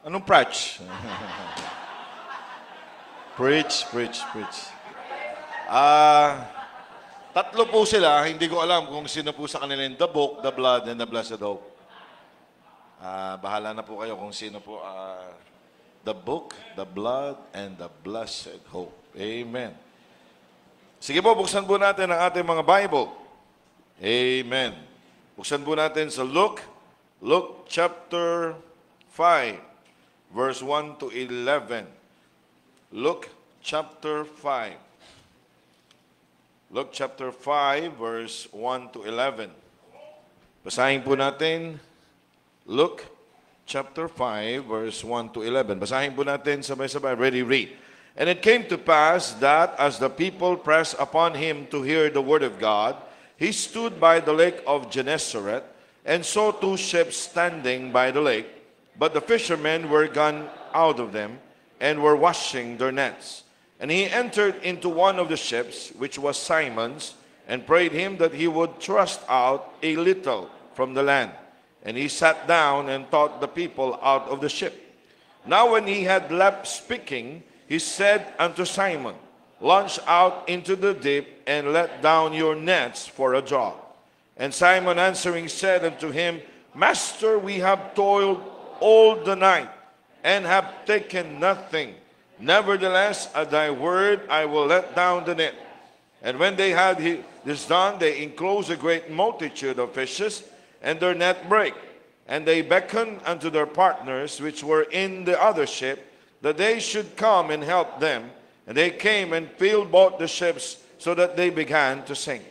Anong preach? Preach. Tatlo po sila. Hindi ko alam kung sino po sa kanila yung the book, the blood, and the blessed hope. Bahala na po kayo kung sino po. The book, the blood, and the blessed hope. Amen. Sige po, buksan po natin ang ating mga Bible. Amen. Buksan po natin sa Luke chapter 5, verse 1 to 11. Luke chapter 5. Luke chapter 5, verse 1 to 11. Basahin po natin Luke chapter 5, verse 1 to 11. Basahin po natin sabay-sabay. Ready, read. And it came to pass that as the people pressed upon him to hear the word of God, he stood by the lake of Gennesaret, and saw two ships standing by the lake. But the fishermen were gone out of them, and were washing their nets. And he entered into one of the ships, which was Simon's, and prayed him that he would thrust out a little from the land. And he sat down and taught the people out of the ship. Now when he had left speaking, he said unto Simon, Launch out into the deep, and let down your nets for a draught. And Simon answering said unto him, Master, we have toiled all the night, and have taken nothing. Nevertheless, at thy word I will let down the net. And when they had this done, they enclosed a great multitude of fishes, and their net brake. And they beckoned unto their partners, which were in the other ship, that they should come and help them. And they came and filled both the ships, so that they began to sink.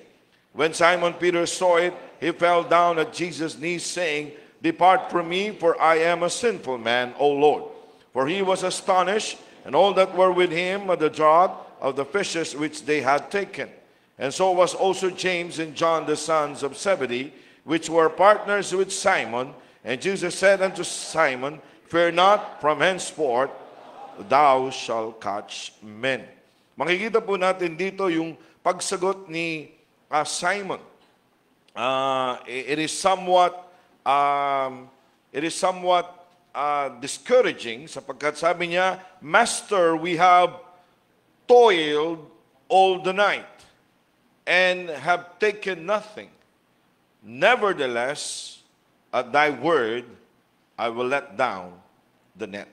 When Simon Peter saw it, he fell down at Jesus' knees, saying, Depart from me, for I am a sinful man, O Lord. For he was astonished, and all that were with him, at the draught of the fishes which they had taken. And so was also James and John, the sons of Zebedee, which were partners with Simon. And Jesus said unto Simon, Fear not, from henceforth thou shalt catch men. Makikita po natin dito yung pagsagot ni Simon. It is somewhat discouraging, sapagkat sabi niya, Master, we have toiled all the night and have taken nothing. Nevertheless, at thy word, I will let down the net.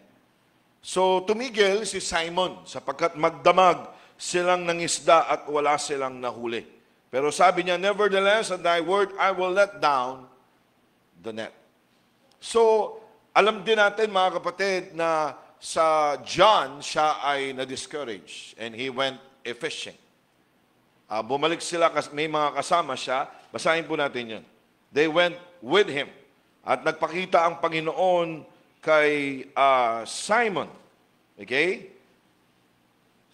So, tumigil si Simon sapagkat magdamag silang nangisda at wala silang nahuli. Pero sabi niya, Nevertheless, at thy word, I will let down the net. So, alam din natin mga kapatid na sa John, siya ay na-discourage and he went fishing. Bumalik sila, may mga kasama siya. Basahin po natin yun. They went with him. At nagpakita ang Panginoon kay Simon. Okay?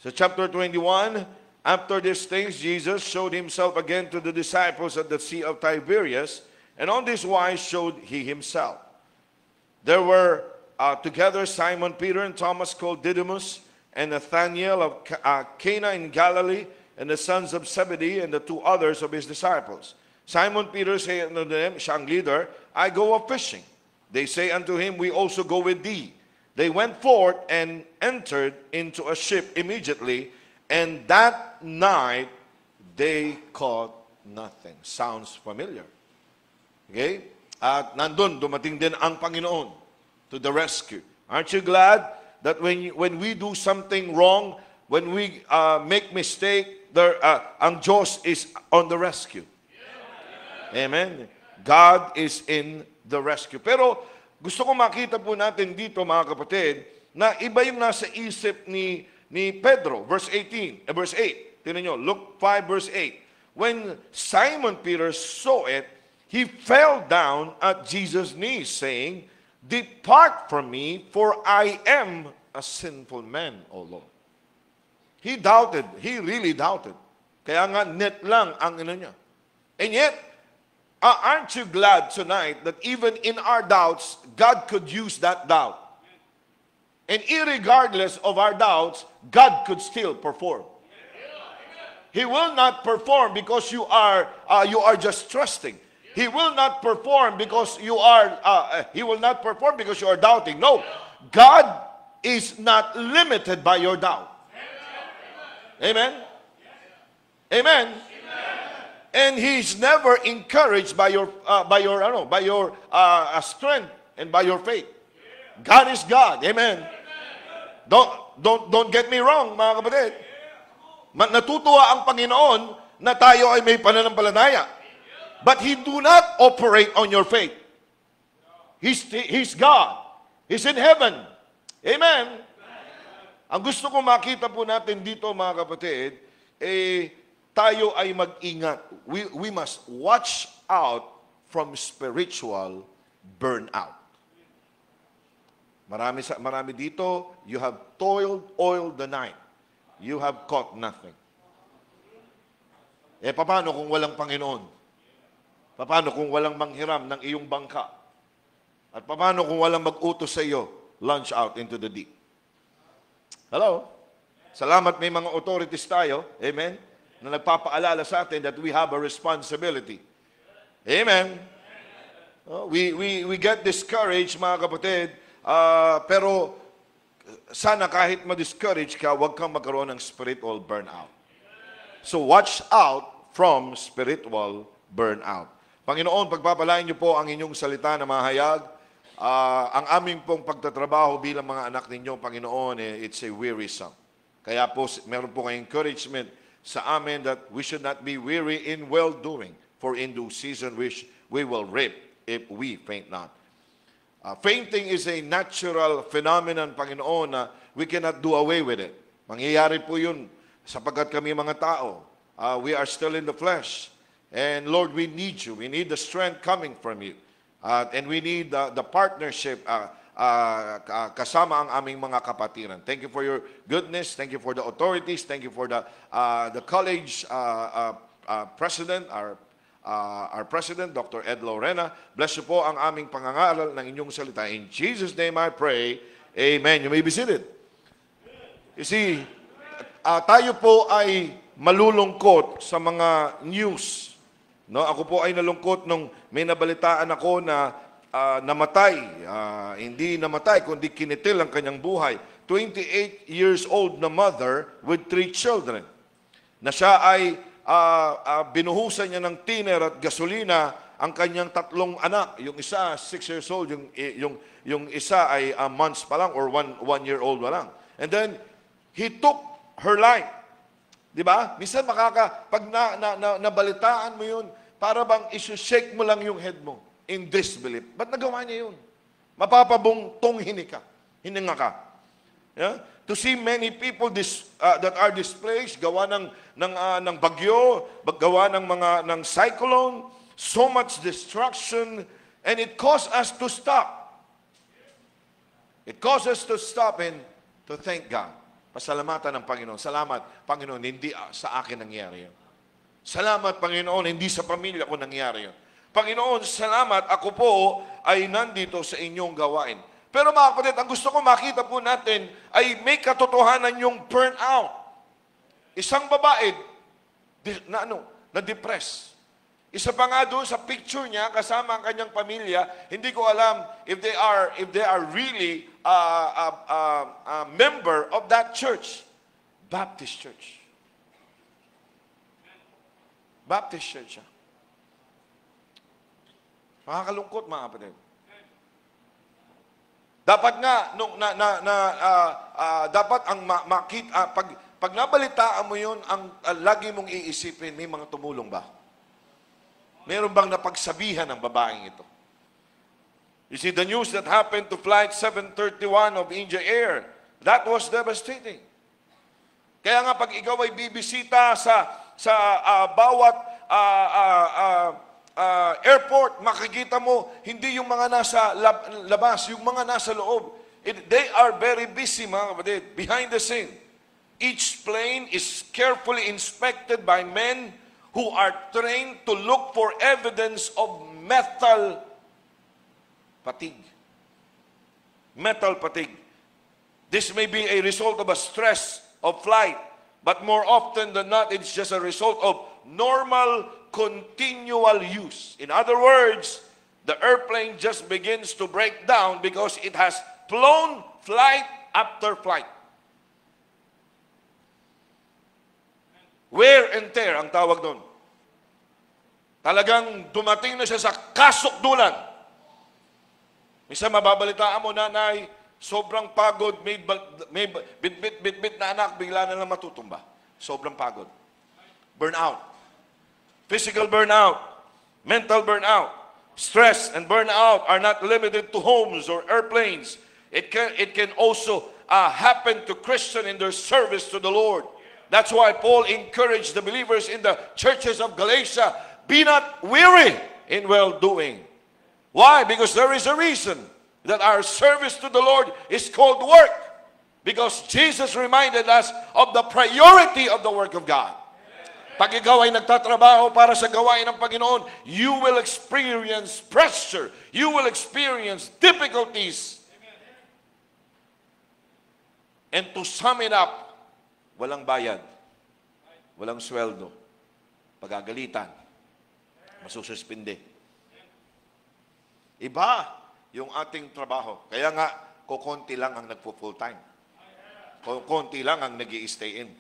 So chapter 21, after these things, Jesus showed himself again to the disciples at the Sea of Tiberias, and on this wise showed he himself. There were together Simon Peter and Thomas called Didymus, and Nathanael of Cana in Galilee, and the sons of Zebedee, and the two others of his disciples. Simon Peter said unto them, siyang leader, I go a fishing. They say unto him, We also go with thee. They went forth and entered into a ship immediately, and that night they caught nothing. Sounds familiar. Okay? At nandun, dumating din ang Panginoon to the rescue. Aren't you glad that when we do something wrong, when we make mistake, ang Diyos is on the rescue? Amen. God is in the rescue. Pero gusto ko makita po natin dito mga kapatid na iba yung nasa isip ni Pedro. Verse 8. Tingnan nyo, Luke 5 verse 8. When Simon Peter saw it, he fell down at Jesus' knees, saying, Depart from me, for I am a sinful man, O Lord. He doubted. He really doubted. Kaya nga, net lang ang ino niya. And yet, aren't you glad tonight that even in our doubts, God could use that doubt? And irregardless of our doubts, God could still perform. He will not perform because you are just trusting. He will not perform because you are, He will not perform because you are doubting. No, God is not limited by your doubt. Amen? Amen? And He's never encouraged by your strength and by your faith. God is God. Amen. Don't get me wrong, mga kapatid. Natutuwa ang Panginoon na tayo ay may pananampalataya. But He do not operate on your faith. He's God. He's in heaven. Amen. Ang gusto ko makita po natin dito, mga kapatid, tayo ay mag-ingat. We must watch out from spiritual burnout. Marami dito, you have toiled all the night. You have caught nothing. Paano kung walang Panginoon? Paano kung walang manghiram ng iyong bangka? At paano kung walang mag-utos sa iyo, launch out into the deep? Hello? Salamat may mga authorities tayo, amen, na nagpapaalala sa atin that we have a responsibility. Amen? We get discouraged, mga kapatid, pero sana kahit ma-discourage ka, huwag kang magkaroon ng spiritual burnout. So watch out from spiritual burnout. Panginoon, pagpapalain niyo po ang inyong salita na mahayag. Ang aming pong pagtatrabaho bilang mga anak ninyo, Panginoon, it's a wearisome. Kaya po, meron po kayong encouragement sa amin that we should not be weary in well-doing, for in due season which we will reap if we faint not. Fainting is a natural phenomenon, Panginoon, na we cannot do away with it. Mangyayari po yun sapagkat kami mga tao, we are still in the flesh. And Lord, we need you. We need the strength coming from you. And we need the partnership kasama ang aming mga kapatiran. Thank you for your goodness. Thank you for the authorities. Thank you for the college president, our president, Dr. Ed Lorena. Bless you po ang aming pangangaral ng inyong salita. In Jesus' name I pray. Amen. You may be seated. You see, tayo po ay malulungkot sa mga news. No, ako po ay nalungkot nung may nabalitaan ako na namatay. Hindi namatay, kundi kinitil ang kanyang buhay. 28 years old na mother with 3 children. Na siya ay binuhusan niya ng tiner at gasolina ang kanyang 3 anak. Yung isa, 6 years old. Yung isa ay months pa lang or 1 year old pa lang. And then, he took her life. Di ba? Minsan pag nabalitaan mo yun, para bang isu-shake mo lang yung head mo in disbelief. Ba't nagawa niya yun? Mapapabungtong hininga ka. Yeah? To see many people that are displaced, gawa ng bagyo, gawa ng cyclone, so much destruction, and it caused us to stop. It caused us to stop and to thank God. Pasalamatan ng Panginoon. Salamat, Panginoon, hindi sa akin nangyari yun. Salamat, Panginoon, hindi sa pamilya ko nangyari yun. Panginoon, salamat, ako po ay nandito sa inyong gawain. Pero mga kapatid, ang gusto ko makita po natin ay may katotohanan yung burnout. Isang babae na-depress. Isa pa nga doon sa picture niya, kasama ang kanyang pamilya, hindi ko alam if they are really a member of that church. Baptist Church. Baptist Church. Makakalungkot, mga kapatid. Dapat nga dapat ang makita pag nabalitaan mo 'yon, ang lagi mong iisipin, may mga tumulong ba? Meron bang napagsabihan ng babaeng ito? You see, the news that happened to Flight 731 of India Air, that was devastating. Kaya nga pag ikaw ay bibisita sa bawat airport, makikita mo, hindi yung mga nasa labas, yung mga nasa loob. They are very busy, mga kapatid, behind the scene. Each plane is carefully inspected by men who are trained to look for evidence of metal fatigue. Metal fatigue. This may be a result of a stress of flight, but more often than not, it's just a result of normal continual use. In other words, the airplane just begins to break down because it has flown flight after flight. Wear and tear ang tawag doon. Talagang dumating na siya sa kasukdulan. Minsan mababalitaan mo, nanay, sobrang pagod, may bit-bit na anak, bigla na lang matutumba. Sobrang pagod. Burnout. Physical burnout. Mental burnout. Stress and burnout are not limited to homes or airplanes. It can also happen to Christians in their service to the Lord. That's why Paul encouraged the believers in the churches of Galatia, be not weary in well-doing. Why? Because there is a reason that our service to the Lord is called work. Because Jesus reminded us of the priority of the work of God. Pag ikaw ay nagtatrabaho para sa gawain ng Panginoon, you will experience pressure. You will experience difficulties. And to sum it up, walang bayad, walang sweldo, pagagalitan, masususpinde. Iba yung ating trabaho. Kaya nga, kukunti lang ang nagpo-full time. Kukunti lang ang nag-i-stay in.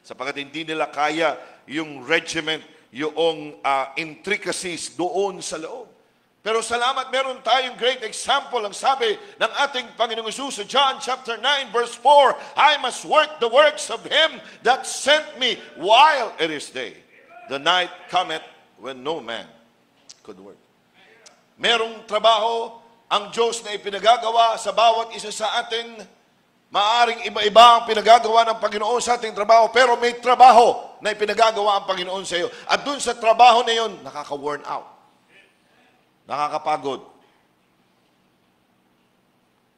Sapagkat hindi nila kaya yung regiment, yung intricacies doon sa loob. Pero salamat, meron tayong great example. Ang sabi ng ating Panginoong Hesus sa John chapter 9 verse 4, I must work the works of Him that sent me while it is day. The night cometh when no man could work. Merong trabaho ang Diyos na ipinagagawa sa bawat isa sa atin. Maaring iba-iba ang pinagagawa ng Panginoon sa ating trabaho, pero may trabaho na ipinagagawa ang Panginoon sa iyo. At dun sa trabaho na yun, nakaka-worn out. Nakakapagod.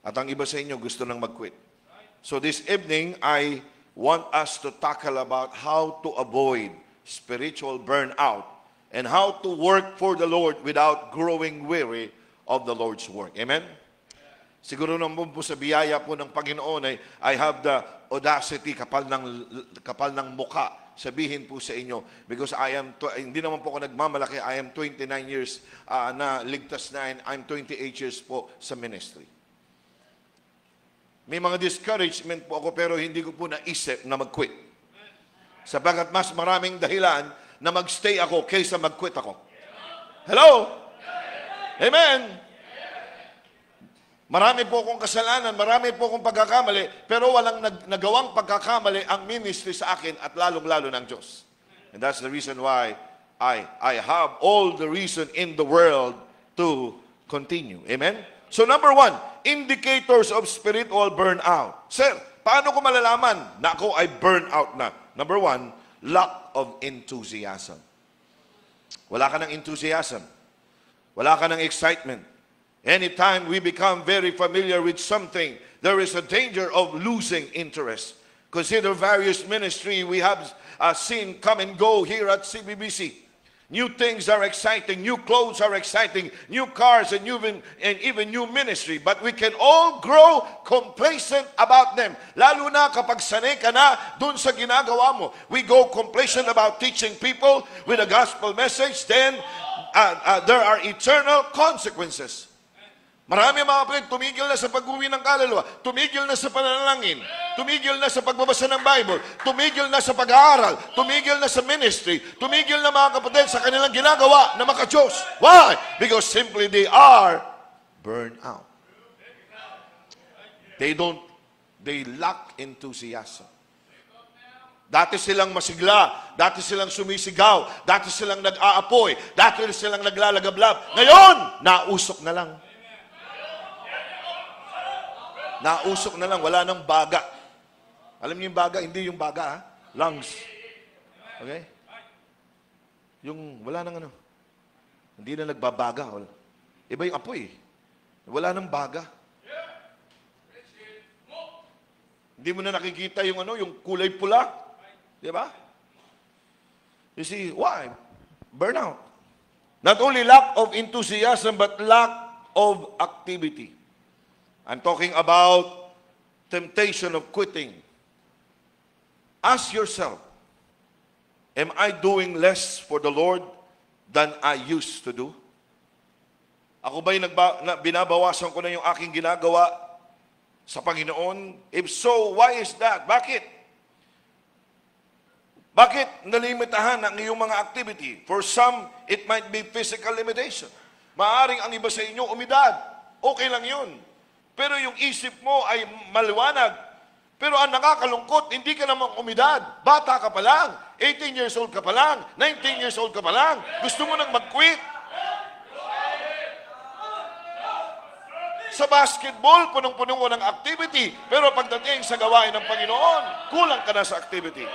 At ang iba sa inyo gusto nang mag-quit. So this evening, I want us to tackle about how to avoid spiritual burnout and how to work for the Lord without growing weary of the Lord's work. Amen? Siguro naman po sa biyaya po ng Panginoon ay I have the audacity, kapal ng mukha, sabihin po sa inyo, because hindi naman po ako nagmamalaki, I am 29 years na ligtas na, and I'm 28 years po sa ministry. May mga discouragement po ako, pero hindi ko po naisip na mag-quit. Sabagat mas maraming dahilan na mag-stay ako kaysa mag-quit ako. Hello? Amen? Marami po akong kasalanan, marami po akong pagkakamali, pero walang nagawang pagkakamali ang ministry sa akin at lalong-lalo ng Diyos. And that's the reason why I have all the reason in the world to continue. Amen? So number 1, indicators of spiritual burnout. Sir, paano ko malalaman na ako ay burnout na? Number 1, lack of enthusiasm. Wala ka ng enthusiasm. Wala ka ng excitement. Anytime we become very familiar with something, there is a danger of losing interest. Consider various ministry we have seen come and go here at CBBC. New things are exciting, new clothes are exciting, new cars and even new ministry. But we can all grow complacent about them. Lalo na kapag sanay ka na dun sa ginagawa mo. We go complacent about teaching people with a gospel message, then there are eternal consequences. Marami mga kapatid, tumigil na sa pag-uwi ng kaluluwa, tumigil na sa pananalangin, tumigil na sa pagbabasa ng Bible, tumigil na sa pag-aaral, tumigil na sa ministry, tumigil na mga kapatid sa kanilang ginagawa na maka-Diyos. Why? Because simply they are burned out. They lack enthusiasm. Dati silang masigla, dati silang sumisigaw, dati silang nag-aapoy, dati silang naglalagablab. Ngayon, nausok na lang. Nausok na lang, wala nang baga. Alam niyo yung baga? Hindi yung baga, ha? Lungs. Okay? Yung wala nang ano. Hindi na nagbabaga. Iba yung apoy. Wala nang baga. Hindi mo na nakikita yung ano, yung kulay pula. Di ba? You see, why? Burnout. Not only lack of enthusiasm, but lack of activity. I'm talking about temptation of quitting. Ask yourself, am I doing less for the Lord than I used to do? Ako ba'y binabawasan ko na yung aking ginagawa sa Panginoon? If so, why is that? Bakit? Bakit nalimitahan ang iyong mga activity? For some, it might be physical limitation. Maaring ang iba sa inyo, umidad. Okay lang yun. Pero yung isip mo ay maliwanag. Pero ang nakakalungkot, hindi ka namang umidad. Bata ka pa lang. 18 years old ka pa lang. 19 years old ka pa lang. Gusto mo nang mag-quit. Sa basketball, punong-punong mo ng activity. Pero pagdating sa gawain ng Panginoon, kulang ka na sa activity.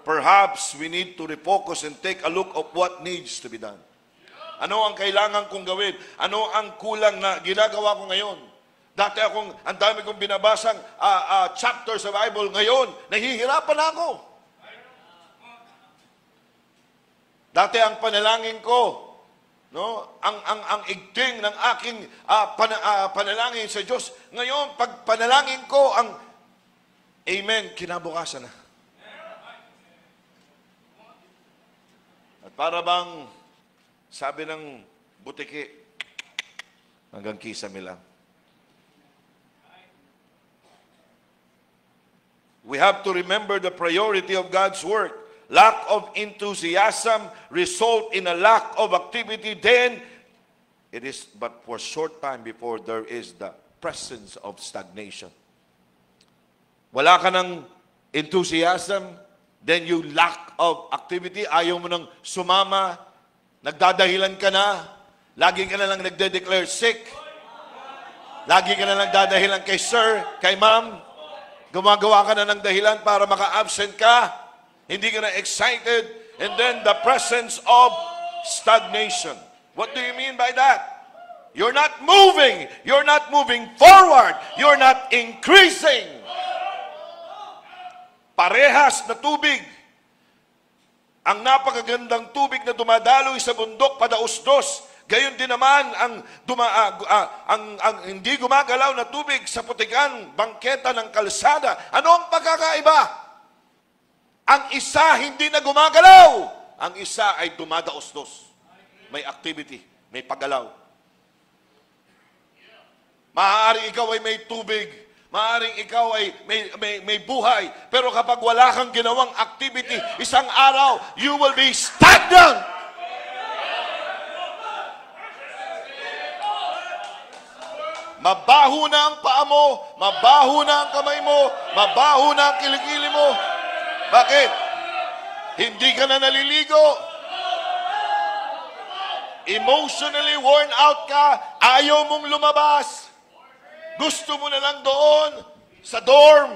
Perhaps we need to refocus and take a look of what needs to be done. Ano ang kailangan kong gawin? Ano ang kulang na ginagawa ko ngayon? Dati ang dami kong binabasang chapter sa Bible. Ngayon, nahihirapan na ako. Dati ang panalangin ko, no, ang igting ng aking panalangin sa Diyos. Ngayon, pag panalangin ko, ang amen, kinabukasan na. At para bang, sabi ng butiki, hanggang kisame lang. We have to remember the priority of God's work. Lack of enthusiasm result in a lack of activity. Then, it is but for a short time before there is the presence of stagnation. Wala ka ng enthusiasm, then you lack of activity. Ayaw mo nang sumama, nagdadahilan ka na, lagi ka na lang nagde-declare sick, lagi ka na lang dadahilan kay sir, kay ma'am, gumagawa ka na ng dahilan para maka-absent ka, hindi ka na excited, and then the presence of stagnation. What do you mean by that? You're not moving forward, you're not increasing. Parehas na tubig. Ang napakagandang tubig na dumadaloy sa bundok padausdos. Gayon din naman ang hindi gumagalaw na tubig sa putikan, bangketa ng kalsada. Ano ang pagkakaiba? Ang isa hindi na gumagalaw. Ang isa ay dumadausdos. May activity, may paggalaw. Maaari ikaw ay may tubig. Maaring ikaw ay may buhay, pero kapag wala kang ginawang activity, isang araw, you will be stagnant. Mabaho na ang paa mo, mabaho na ang kamay mo, mabaho na ang kilikili mo. Bakit? Hindi ka na naliligo. Emotionally worn out ka, ayaw mong lumabas. Gusto mo na lang doon, sa dorm.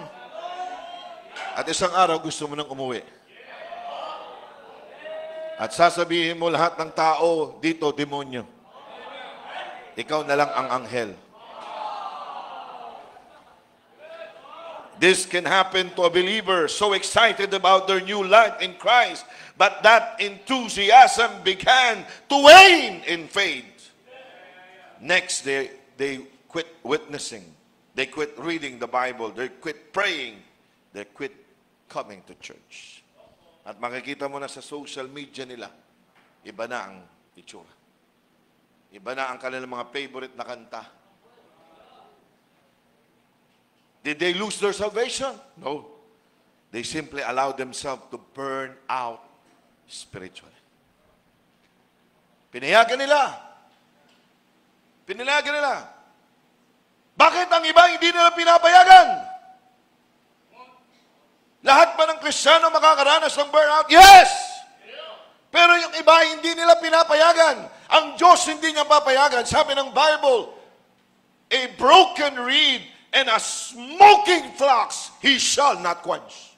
At isang araw, gusto mo nang umuwi. At sasabihin mo lahat ng tao, dito, demonyo. Ikaw na lang ang anghel. This can happen to a believer so excited about their new life in Christ, but that enthusiasm began to wane in faith. Next, they quit witnessing. They quit reading the Bible. They quit praying. They quit coming to church. At makikita mo na sa social media nila, iba na ang itsura. Iba na ang kanilang mga favorite na kanta. Did they lose their salvation? No. They simply allowed themselves to burn out spiritually. Pinayagan nila. Pinayagan nila. Bakit ang iba hindi nila pinapayagan? Lahat ba ng Kristiyano makakaranas ng burnout? Yes! Pero yung iba hindi nila pinapayagan. Ang Diyos hindi niya papayagan. Sabi ng Bible, a broken reed and a smoking flax he shall not quench.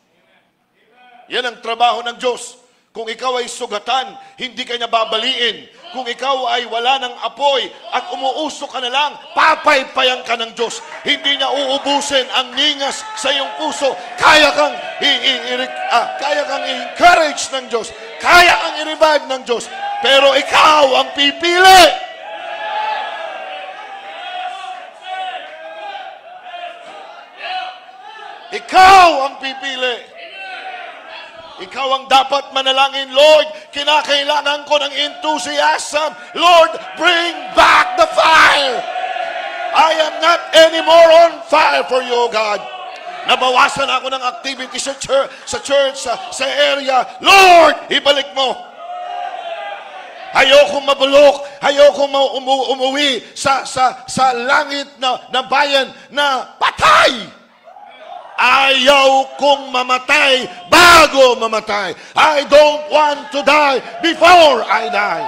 Yan ang trabaho ng Diyos. Kung ikaw ay sugatan, hindi ka niya babaliin. Kung ikaw ay wala ng apoy at umuusok ka na lang, papaypayan ka ng Diyos. Hindi niya uubusin ang ningas sa iyong puso. Kaya kang i-encourage ng Diyos. Kaya kang i-revive ng Diyos. Pero ikaw ang pipili. Ikaw ikaw ang pipili. Ikaw ang dapat manalangin, Lord, kinakailangan ko ng enthusiasm. Lord, bring back the fire. I am not anymore on fire for you, God. Nabawasan ako ng activity sa church, sa area. Lord, ibalik mo. Ayokong mabulok, ayokong umuwi sa langit na bayan na patay. Ayaw kong mamatay bago mamatay. I don't want to die before I die.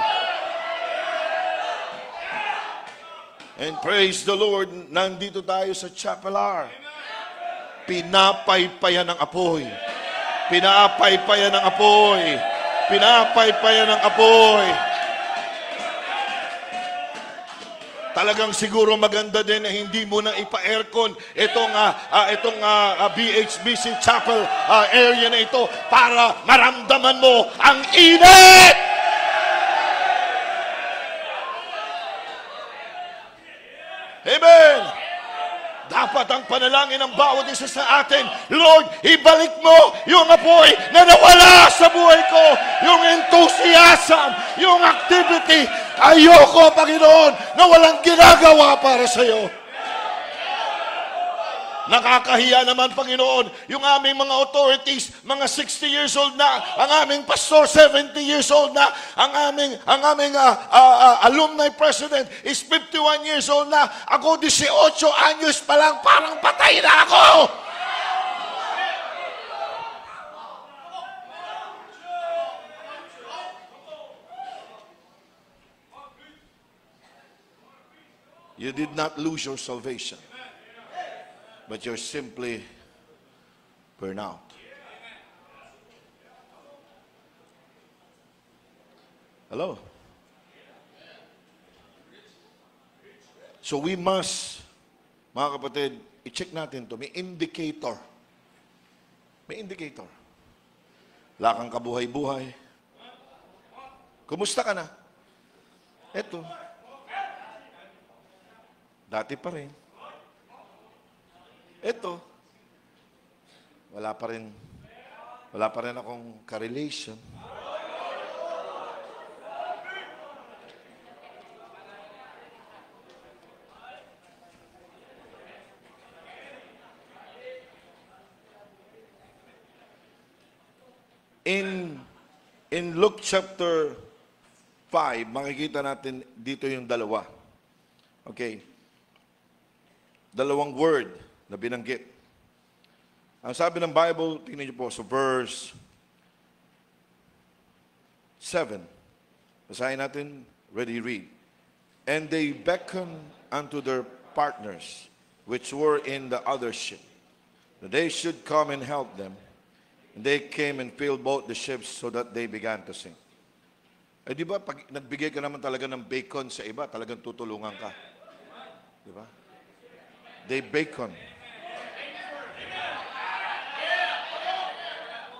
And praise the Lord, nandito tayo sa Chapel R. Pinapaypayan ng apoy. Pinapaypayan ng apoy. Pinapaypayan ng apoy. Talagang siguro maganda din na hindi mo na ipa-aircon itong BHBC Chapel area na ito para maramdaman mo ang init! Amen! Dapat ang panalangin ng bawat isa sa atin, Lord, ibalik mo yung apoy na nawala sa buhay ko, yung enthusiasm, yung activity. Ayoko, Panginoon, na walang ginagawa para sa iyo. Nakakahiya naman, Panginoon, yung aming mga authorities, mga 60 years old na, ang aming pastor, 70 years old na, ang aming alumni president is 51 years old na, ako 18 anyos pa lang, parang patay na ako! You did not lose your salvation, but you're simply burned out. Hello? So we must, mga kapatid, i-check natin to. May indicator. May indicator. Wala kang kabuhay-buhay. Kumusta ka na? Eto. Dati pa rin. Ito, wala pa rin akong ka-relation. In Luke chapter 5, makikita natin dito yung dalawa. Okay. Dalawang word na binanggit. Ang sabi ng Bible, tingnan niyo po sa verse 7. Basahin natin, ready, read. And they beckoned unto their partners, which were in the other ship, that they should come and help them. And they came and filled both the ships so that they began to sink. Eh di ba, pag nagbigay ka naman talaga ng bacon sa iba, talagang tutulungan ka. Di ba? They bacon.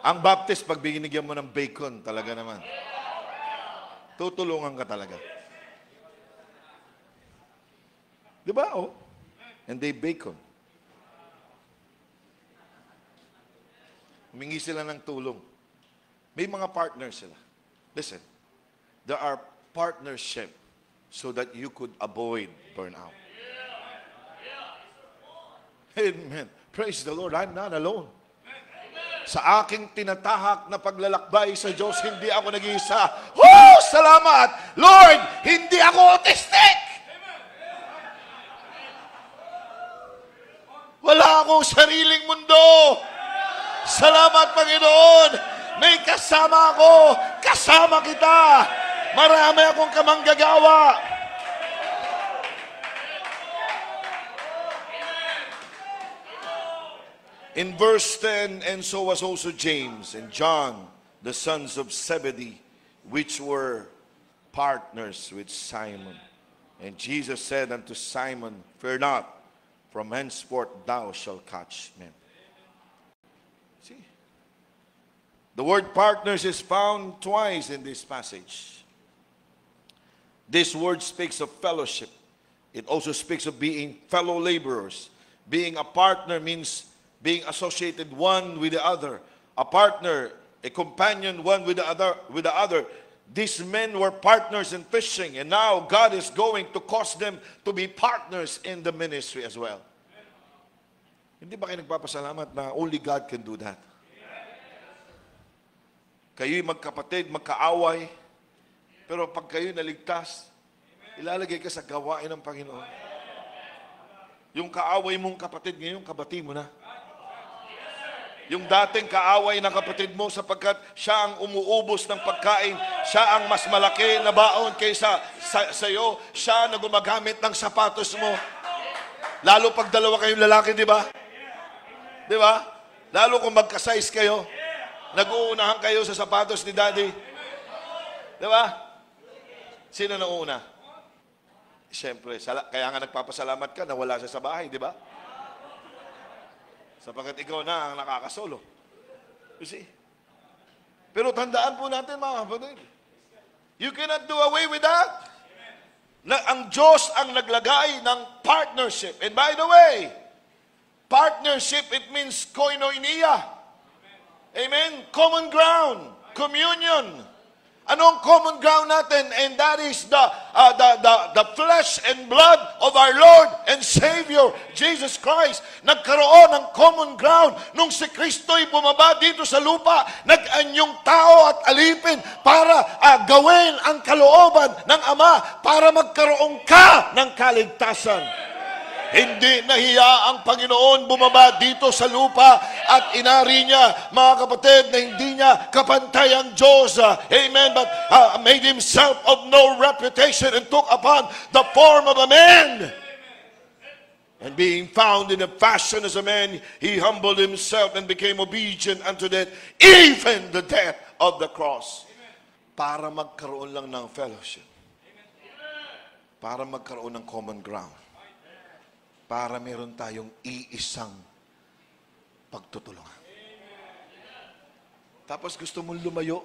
Ang Baptist, pag binigyan mo ng bacon, talaga naman. Tutulungan ka talaga. Di ba? Oh. And they bacon. Humingi sila ng tulong. May mga partners sila. Listen, there are partnership so that you could avoid burnout. Amen. Praise the Lord. I'm not alone. Sa aking tinatahak na paglalakbay sa Diyos, hindi ako nag-iisa. Oh, salamat! Lord, hindi ako autistic! Wala akong sariling mundo. Salamat, Panginoon. May kasama ako. Kasama kita. Marami akong kamanggagawa. In verse 10, and so was also James and John, the sons of Zebedee, which were partners with Simon. And Jesus said unto Simon, fear not, from henceforth thou shalt catch men. See? The word partners is found twice in this passage. This word speaks of fellowship. It also speaks of being fellow laborers. Being a partner means being associated one with the other, a partner, a companion one with the other. These men were partners in fishing, and now God is going to cause them to be partners in the ministry as well. Hindi ba kayo nagpapasalamat na only God can do that? Kayo'y magkapatid, magkaaway, pero pag kayo'y naligtas, ilalagay ka sa gawain ng Panginoon. Yung kaaway mong kapatid ngayon, kabati mo na. Yung dating kaaway ng kapatid mo sapagkat siya ang umuubos ng pagkain, siya ang mas malaki na baon kaysa sa'yo, siya na gumagamit ng sapatos mo. Lalo pag dalawa kayong lalaki, di ba? Di ba? Lalo kung magka-size kayo, nag-uunahan kayo sa sapatos ni Daddy. Di ba? Sino na una? Siyempre, kaya nga nagpapasalamat ka na wala siya sa bahay, di ba? Sapagkat ikaw na ang nakakasolo. You see? Pero tandaan po natin mga kapatid, you cannot do away with that. Na ang Diyos ang naglagay ng partnership. And by the way, partnership, it means koinonia. Amen? Common ground. Communion. Anong common ground natin? And that is the flesh and blood of our Lord and Savior, Jesus Christ. Nagkaroon ng common ground nung si Kristo'y bumaba dito sa lupa, nag-anyong tao at alipin para gawin ang kalooban ng Ama para magkaroon ka ng kaligtasan. Hindi nahiya ang Panginoon bumaba dito sa lupa at inari niya, mga kapatid, na hindi niya kapantay ang Diyos. Amen. But made himself of no reputation and took upon the form of a man. And being found in a fashion as a man, he humbled himself and became obedient unto death, even the death of the cross. Para magkaroon lang ng fellowship. Para magkaroon ng common ground. Para meron tayong iisang pagtutulungan. Tapos gusto mong lumayo?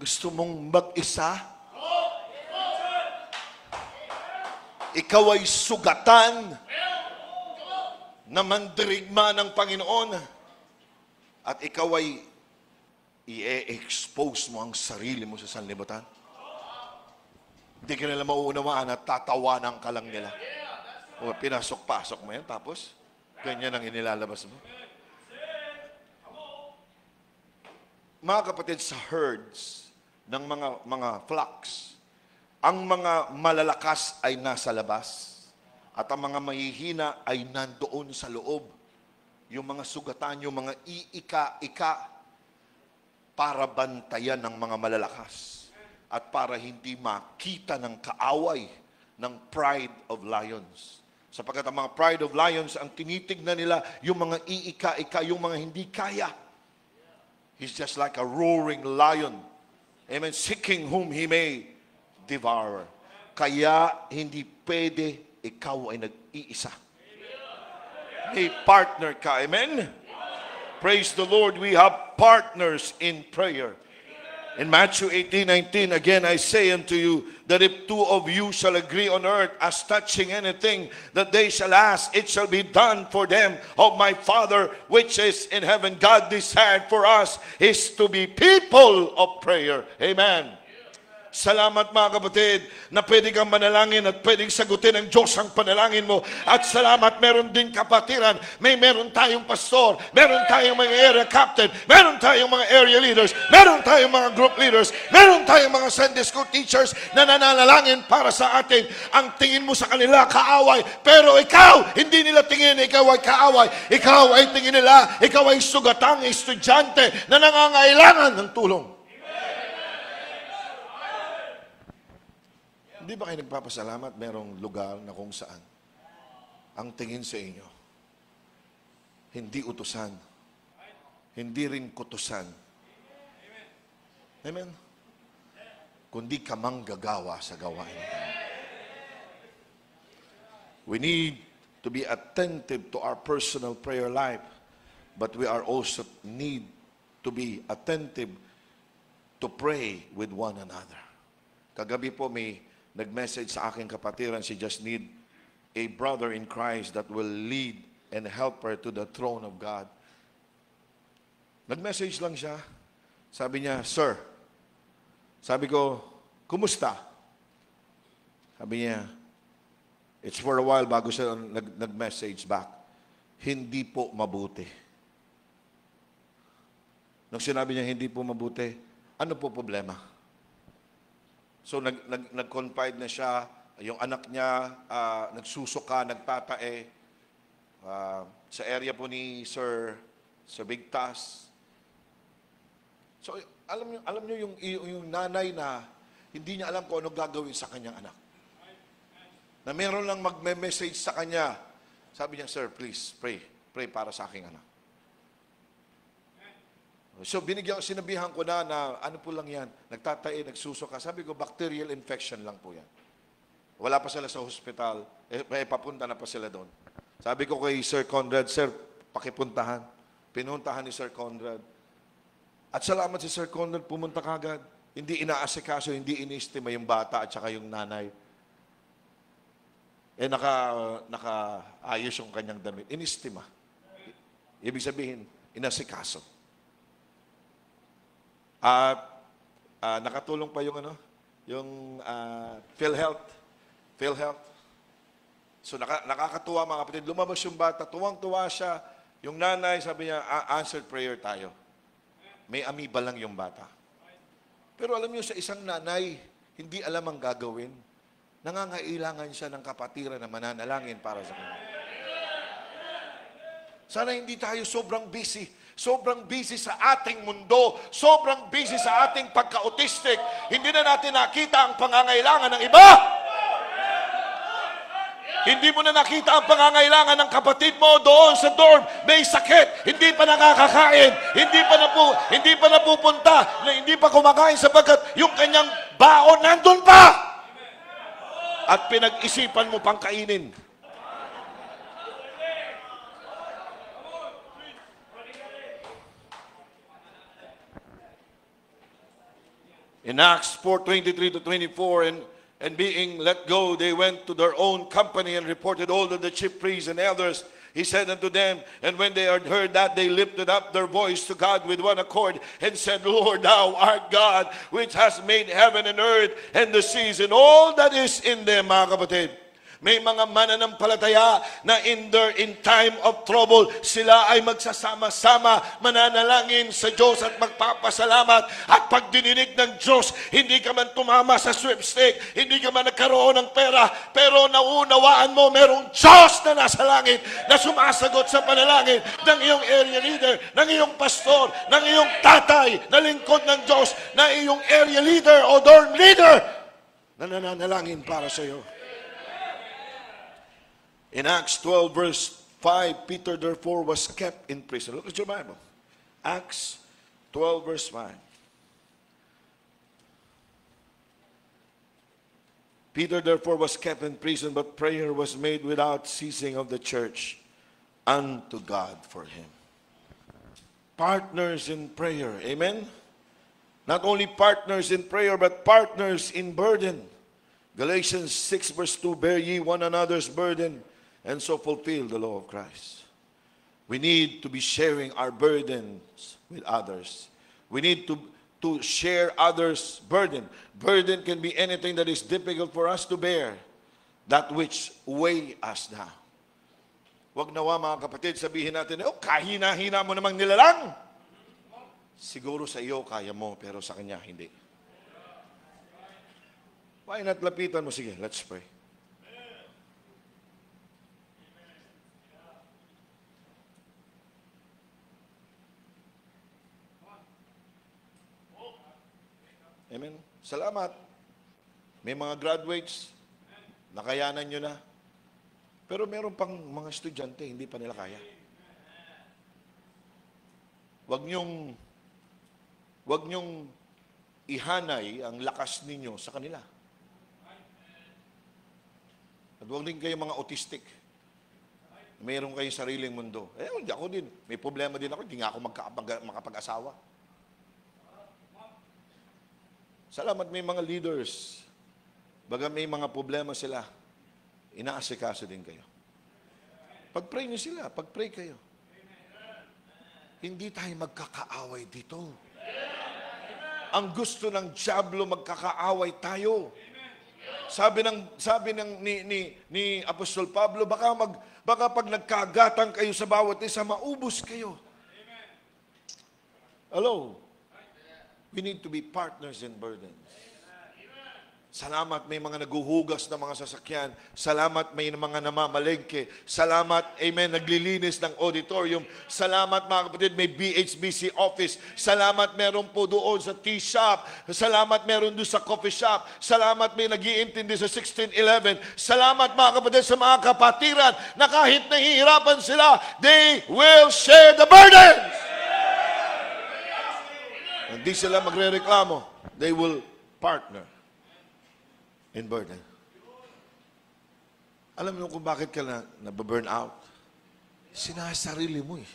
Gusto mong mag-isa? Ikaw ay sugatan na mandirigma ng Panginoon at ikaw ay i-expose mo ang sarili mo sa sanlibutan. Hindi ka nila mauunawaan at tatawanan ka lang nila. O pinasok-pasok mo yan, tapos ganyan ang inilalabas mo. Mga kapatid, sa herds ng mga flocks, ang mga malalakas ay nasa labas at ang mga mahihina ay nandoon sa loob. Yung mga sugatan, yung mga iika-ika para bantayan ng mga malalakas at para hindi makita ng kaaway ng pride of lions. Sapagkat ang mga pride of lions, ang tinitignan nila, yung mga iika-ika, yung mga hindi kaya. He's just like a roaring lion. Amen. Seeking whom he may devour. Kaya hindi pwede ikaw ay nag-iisa. May partner ka. Amen. Praise the Lord. We have partners in prayer. In Matthew 18:19, again I say unto you, that if two of you shall agree on earth as touching anything that they shall ask, it shall be done for them of my Father which is in heaven. God desired for us is to be people of prayer. Amen. Salamat mga kapatid na pwede kang manalangin at pwedeng sagutin ng Diyos ang panalangin mo. At salamat, meron din kapatiran. Meron tayong pastor, meron tayong mga area captain, meron tayong mga area leaders, meron tayong mga group leaders, meron tayong mga Sunday school teachers na nananalangin para sa atin. Ang tingin mo sa kanila, kaaway. Pero ikaw, hindi nila tingin na ikaw ay kaaway. Ikaw ay tingin nila, ikaw ay sugatang estudyante na nangangailangan ng tulong. Hindi ba kayo nagpapasalamat merong lugar na kung saan ang tingin sa inyo, hindi utusan, hindi rin kutusan. Amen? Kundi ka manggagawa sa gawain. We need to be attentive to our personal prayer life, but we are also need to be attentive to pray with one another. Kagabi po may nag-message sa aking kapatiran, she just need a brother in Christ that will lead and helper to the throne of God. Nag-message lang siya. Sabi niya, Sir, sabi ko, kumusta? Sabi niya, it's for a while bago siya nag-message back. Hindi po mabuti. Nung sinabi niya, hindi po mabuti, ano po problema? So, nag-confide na siya. Yung anak niya, nagsusuka, nagtatae. Sa area po ni Sir Bigtas. So, alam niyo yung nanay na hindi niya alam kung ano gagawin sa kanyang anak. Na meron lang magme-message sa kanya. Sabi niya, Sir, please, pray. Pray para sa aking anak. So, sinabihan ko na ano po lang yan, nagtatae, nagsusuka. Sabi ko, bacterial infection lang po yan. Wala pa sila sa hospital, papunta na pa sila doon. Sabi ko kay Sir Conrad, Sir, pakipuntahan. Pinuntahan ni Sir Conrad. At salamat si Sir Conrad, pumunta kagad. Hindi inaasikaso, hindi inistima yung bata at saka yung nanay. Nakaayos yung kanyang damit. Inistima. Ibig sabihin, inasikaso. At nakatulong pa yung PhilHealth. So nakakatuwa mga kapatid. Lumabas yung bata, tuwang-tuwa siya. Yung nanay, sabi niya, answered prayer tayo. May amoeba lang yung bata. Pero alam niyo, sa isang nanay, hindi alam ang gagawin. Nangangailangan siya ng kapatiran na mananalangin para sa kanya. Sana hindi tayo sobrang busy. Sobrang busy sa ating mundo. Sobrang busy sa ating pagka-autistic. Hindi na natin nakita ang pangangailangan ng iba. Hindi mo na nakita ang pangangailangan ng kapatid mo doon sa dorm. May sakit, hindi pa nakakakain, hindi pa napupunta, hindi pa kumakain sapagkat yung kanyang baon nandun pa. At pinag-isipan mo pang kainin. In Acts 4:23-24, and being let go, they went to their own company and reported all to the chief priests and elders. He said unto them, and when they had heard that, they lifted up their voice to God with one accord and said, Lord, thou art God, which has made heaven and earth and the seas and all that is in them. Mga kapatid, may mga mananampalataya na in time of trouble, sila ay magsasama-sama, mananalangin sa Diyos at magpapasalamat. At pag dininig ng Diyos, hindi ka man tumama sa sweepstake, hindi ka man nagkaroon ng pera, pero naunawaan mo, merong Diyos na nasa langit na sumasagot sa panalangin ng iyong area leader, ng iyong pastor, ng iyong tatay, na lingkod ng Diyos, na iyong area leader o dorm leader na nananalangin para sa iyo. In Acts 12, verse 5, Peter therefore was kept in prison. Look at your Bible. Acts 12, verse 5. Peter therefore was kept in prison, but prayer was made without ceasing of the church unto God for him. Partners in prayer. Amen? Not only partners in prayer, but partners in burden. Galatians 6, verse 2, bear ye one another's burden, and so fulfill the law of Christ. We need to be sharing our burdens with others. We need to share others' burden. Burden can be anything that is difficult for us to bear, that which weigh us down. Wag nawa mga kapatid, sabihin natin, kahina-hina mo namang nilalang. Siguro sa iyo kaya mo, pero sa kanya hindi. Why not lapitan mo? Sige, let's pray. Amen. Salamat. May mga graduates, nakayanan nyo na. Pero meron pang mga estudyante, hindi pa nila kaya. Huwag nyong ihanay ang lakas ninyo sa kanila. At huwag din kayo mga autistic. Mayroon kayong sariling mundo. Hindi ako din. May problema din ako. Hindi nga ako makapag-asawa. Salamat may mga leaders. Baga may mga problema sila. Inaasikaso din kayo. Pag-pray niyo sila, pag-pray kayo. Hindi tayo magkakaaway dito. Ang gusto ng dyablo, magkakaaway tayo. Sabi ni Apostol Pablo, baka pag nagkagatan kayo sa bawat isa, maubos kayo. Hello. We need to be partners in burdens. Salamat may mga naguhugas ng mga sasakyan. Salamat may mga namamalengke. Salamat, amen, naglilinis ng auditorium. Salamat mga kapatid, may BHBC office. Salamat meron po doon sa tea shop. Salamat meron doon sa coffee shop. Salamat may nag-iintindi sa 1611. Salamat mga kapatid sa mga kapatiran na kahit nahihirapan sila, they will share the burdens. Hindi sila magre-reklamo. They will partner in burden. Alam mo kung bakit ka nababurn out? Sinasarili mo eh.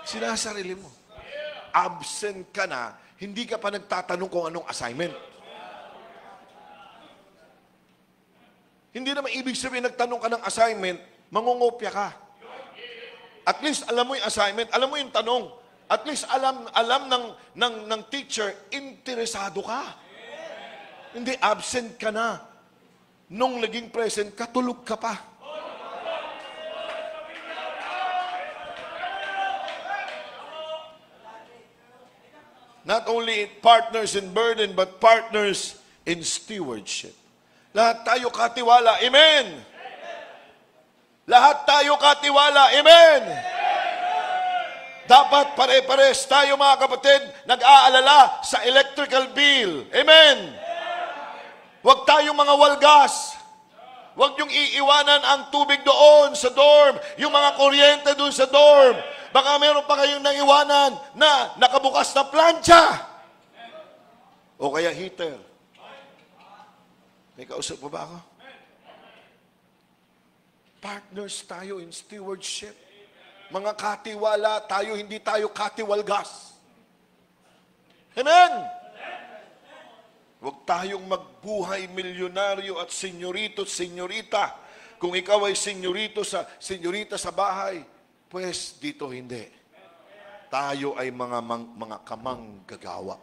Sinasarili mo. Absent ka na, hindi ka pa nagtatanong kung anong assignment. Hindi naman ibig sabihin nagtanong ka ng assignment, mangungopya ka. At least alam mo yung assignment, alam mo yung tanong. At least alam ng teacher, interesado ka. Hindi, absent ka na. Nung naging present ka, tulog ka pa. Not only partners in burden, but partners in stewardship. Lahat tayo katiwala. Amen! Lahat tayo katiwala. Amen! Dapat pare-pares tayo mga kapatid, nag-aalala sa electrical bill. Amen! Huwag tayong mga walgas. Huwag yung iiwanan ang tubig doon sa dorm, yung mga kuryente doon sa dorm. Baka meron pa kayong naiwanan na nakabukas na plancha. O kaya heater. May kausap pa ba ako? Partners tayo in stewardship. Mga katiwala tayo, hindi tayo katiwalgas. Amen! Huwag tayong magbuhay milyonaryo at senyorita. Kung ikaw ay senyorita sa bahay, pues dito hindi. Tayo ay mga kamanggagawa.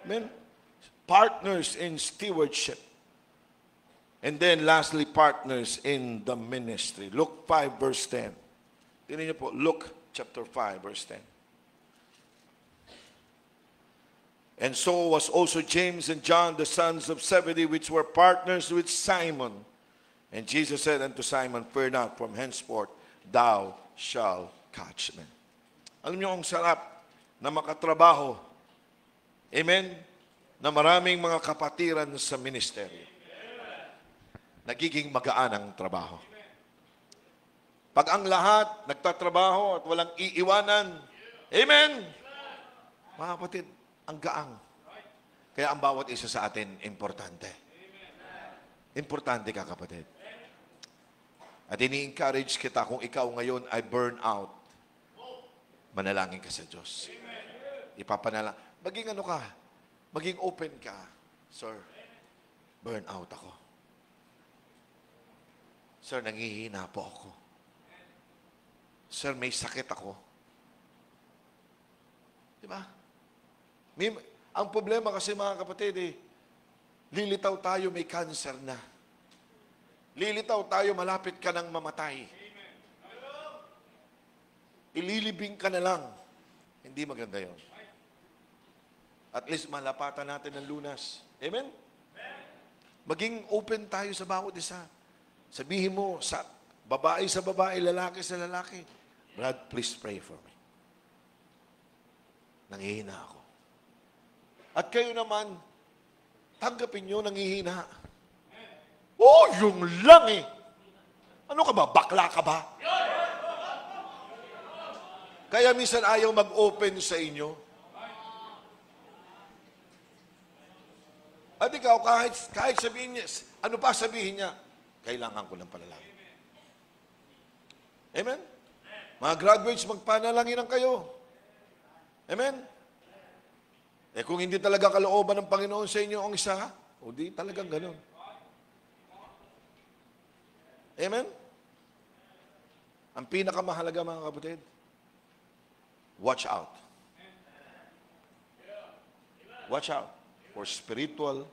Amen? Partners in stewardship. And then lastly, partners in the ministry. Luke 5 verse 10. Tingnan niyo po, Luke chapter 5 verse 10. And so was also James and John, the sons of Zebedee, which were partners with Simon. And Jesus said unto Simon, fear not, from henceforth thou shalt catch men. Alam niyo, ang sarap na makatrabaho. Amen? Na maraming mga kapatiran sa ministeryo. Nagiging magaan ang trabaho. Pag ang lahat nagtatrabaho at walang iiwanan, amen? Mga kapatid, ang gaang. Kaya ang bawat isa sa atin, importante. Importante ka, kapatid. At ini-encourage kita kung ikaw ngayon ay burn out, manalangin ka sa Diyos. Maging ano ka, maging open ka. Sir, burn out ako. Sir, nangihina po ako. Sir, may sakit ako. Diba? Ang problema kasi mga kapatid, lilitaw tayo may cancer na. Lilitaw tayo malapit ka nang mamatay. Ililibing ka na lang. Hindi maganda yon. At least malapatan natin ng lunas. Amen? Maging open tayo sa bawat isa. Sabihin mo, sa babae, lalaki sa lalaki, Brad, please pray for me. Nangihina ako. At kayo naman, tanggapin nyo, nangihina. Oh, yung lang eh. Ano ka ba? Bakla ka ba? Kaya minsan ayaw mag-open sa inyo. At ikaw, kahit sabihin niya, ano pa sabihin niya? Kailangan ko ng panalangin. Amen? Mga graduates, magpanalanginan kayo. Amen? Kung hindi talaga kalooban ng Panginoon sa inyo ang isa, o di talagang ganun. Amen? Ang pinakamahalaga mga kapatid, watch out. Watch out for spiritual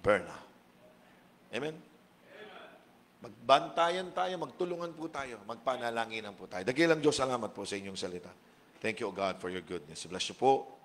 burnout. Amen? Magbantayan tayo, magtulungan po tayo, magpanalanginan po tayo. Dakilang Diyos, salamat po sa inyong salita. Thank you, O God, for your goodness. Bless you po.